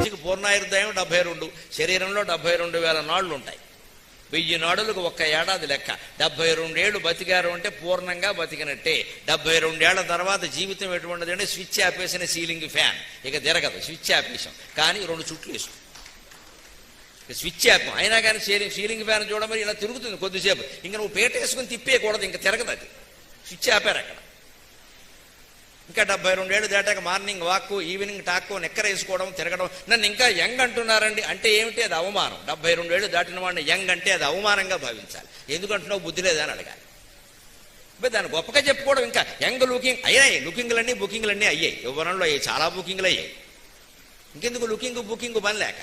మనిషికి పూర్ణాయుర్దాయం 72, శరీరంలో 72,000 నాళ్ళు ఉంటాయి. 1000 నాడులకు 1 ఏడాది లెక్క. 72 ఏళ్ళు బతికారు అంటే పూర్ణంగా బతికినట్టే. 72 ఏళ్ల తర్వాత జీవితం ఎటువంటిది అంటే స్విచ్ ఆపేసిన సీలింగ్ ఫ్యాన్, ఇక తిరగదు. స్విచ్ ఆపేసాం కానీ 2 చుట్లు వేసుకో, స్విచ్ ఆపాం అయినా కానీ సీలింగ్ ఫ్యాన్ చూడమని ఇలా తిరుగుతుంది కొద్దిసేపు. ఇంకా నువ్వు పేట వేసుకుని తిప్పేయకూడదు, ఇంకా తిరగదు, అది స్విచ్ ఆపారు అక్కడ. ఇంకా 72 ఏళ్ళు దాటాక మార్నింగ్ వాక్, ఈవినింగ్ టాక్, నెక్కర వేసుకోవడం, తిరగడం. నన్ను ఇంకా యంగ్ అంటున్నారండి అంటే ఏమిటి? అది అవమానం. 72 ఏళ్ళు దాటిన వాడిని యంగ్ అంటే అది అవమానంగా భావించాలి. ఎందుకంటున్నావు? బుద్ధి లేదని అడగాలి. దాన్ని గొప్పగా చెప్పుకోవడం. ఇంకా యంగ్ లుకింగ్ అయ్యాయి, లుకింగ్లన్నీ బుకింగ్లన్నీ అయ్యాయి, యవ్వనంలో అయ్యాయి, చాలా బుకింగ్లు అయ్యాయి. ఇంకెందుకు లుకింగ్ బుకింగ్ పని లేక?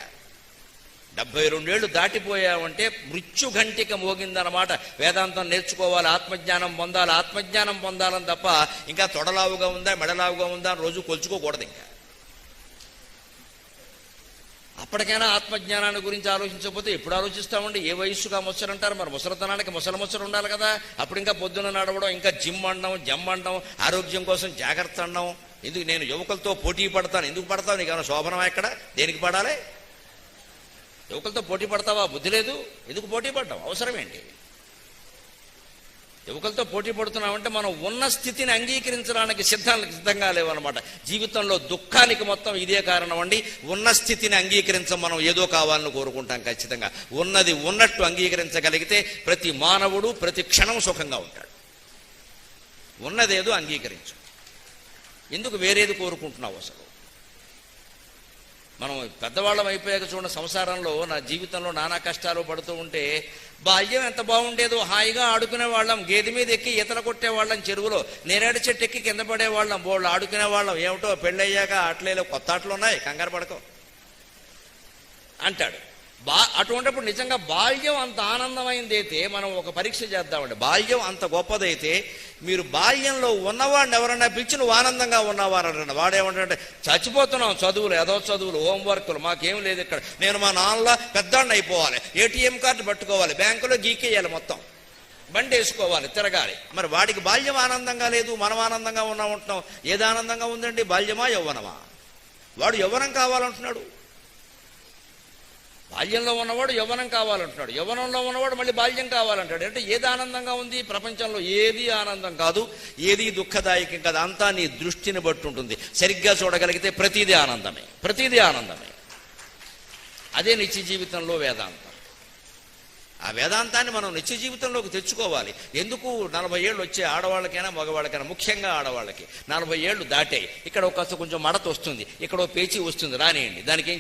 72 ఏళ్ళు దాటిపోయామంటే మృత్యుఘంటిక మోగిందన్నమాట. వేదాంతం నేర్చుకోవాలి, ఆత్మజ్ఞానం పొందాలి, ఆత్మజ్ఞానం పొందాలని తప్ప ఇంకా తొడలావుగా ఉందా మెడలావుగా ఉందా అని రోజు కొలుచుకోకూడదు. ఇంకా అప్పటికైనా ఆత్మజ్ఞానాన్ని గురించి ఆలోచించకపోతే ఎప్పుడు ఆలోచిస్తామండి? ఏ వయస్సుగా ముసరంటారు? మరి ముసలితనానికి ముసలు ఉండాలి కదా. అప్పుడు ఇంకా పొద్దున్న నడవడం, ఇంకా జిమ్ అనడం, జమ్ అనడం, ఆరోగ్యం కోసం జాగ్రత్త అనడం. ఎందుకు? నేను యువకులతో పోటీ పడతాను. ఎందుకు పడతావు? నీకు ఏమైనా శోభనమా? ఎక్కడ దేనికి పడాలి? యువకులతో పోటీ పడతావా? బుద్ధి లేదు. ఎందుకు పోటీ పడ్డావు? అవసరం ఏంటి? యువకులతో పోటీ పడుతున్నామంటే మనం ఉన్న స్థితిని అంగీకరించడానికి సిద్ధంగా లేవన్నమాట. జీవితంలో దుఃఖానికి మొత్తం ఇదే కారణం అండి. ఉన్న స్థితిని అంగీకరించం. మనం ఏదో కావాలని కోరుకుంటాం. ఖచ్చితంగా ఉన్నది ఉన్నట్టు అంగీకరించగలిగితే ప్రతి మానవుడు ప్రతి క్షణం సుఖంగా ఉంటాడు. ఉన్నదేదో అంగీకరించు. ఎందుకు వేరేది కోరుకుంటున్నావు? అసలు మనం పెద్దవాళ్ళం అయిపోయాక చూడండి, సంసారంలో నా జీవితంలో నానా కష్టాలు పడుతూ ఉంటే బాల్యం ఎంత బాగుండేదో. హాయిగా ఆడుకునే వాళ్ళం, గేదె మీద ఎక్కి ఈతలు కొట్టేవాళ్ళం, చెరువులో నేరేడు చెట్టు ఎక్కి కింద పడేవాళ్ళం, బోళ్ళు ఆడుకునే వాళ్ళం. ఏమిటో పెళ్ళయ్యాక ఆటలేలో కొత్త ఆటలు ఉన్నాయి, కంగారు పడకో అంటాడు. అటువంటిప్పుడు నిజంగా బాల్యం అంత ఆనందమైంది అయితే మనం ఒక పరీక్ష చేద్దామండి. బాల్యం అంత గొప్పదైతే మీరు బాల్యంలో ఉన్నవాడిని ఎవరన్నా పిలిచి నువ్వు ఆనందంగా ఉన్నవారంటే వాడేమంటే చచ్చిపోతున్నాం చదువులు, ఏదో చదువులు, హోంవర్క్లు, మాకేం లేదు ఇక్కడ. నేను మా నాన్నలా పెద్దాన్ని అయిపోవాలి, ఏటీఎం కార్డు పట్టుకోవాలి, బ్యాంకులో గీకేయాలి, మొత్తం బండి వేసుకోవాలి, తిరగాలి. మరి వాడికి బాల్యం ఆనందంగా లేదు, మనం ఆనందంగా ఉంటున్నాం. ఏది ఆనందంగా ఉందండి? బాల్యమా యవ్వనమా? వాడు యవ్వనం కావాలంటున్నాడు. బాల్యంలో ఉన్నవాడు యవ్వనం కావాలంటున్నాడు, యవ్వనంలో ఉన్నవాడు మళ్ళీ బాల్యం కావాలంటాడు. అంటే ఏది ఆనందంగా ఉంది? ప్రపంచంలో ఏది ఆనందం కాదు, ఏది దుఃఖదాయకం కాదు. అంతా నీ దృష్టిని బట్టి ఉంటుంది. సరిగ్గా చూడగలిగితే ప్రతిదీ ఆనందమే, ప్రతిదీ ఆనందమే. అదే నిత్య జీవితంలో వేదాంతం. ఆ వేదాంతాన్ని మనం నిత్య జీవితంలోకి తెచ్చుకోవాలి. ఎందుకు? 40 ఏళ్ళు వచ్చే ఆడవాళ్ళకైనా మగవాళ్ళకైనా, ముఖ్యంగా ఆడవాళ్ళకి 40 ఏళ్ళు దాటాయి. ఇక్కడ కొంచెం మడత వస్తుంది, ఇక్కడ పేచీ వస్తుంది, రానియండి, దానికి ఏం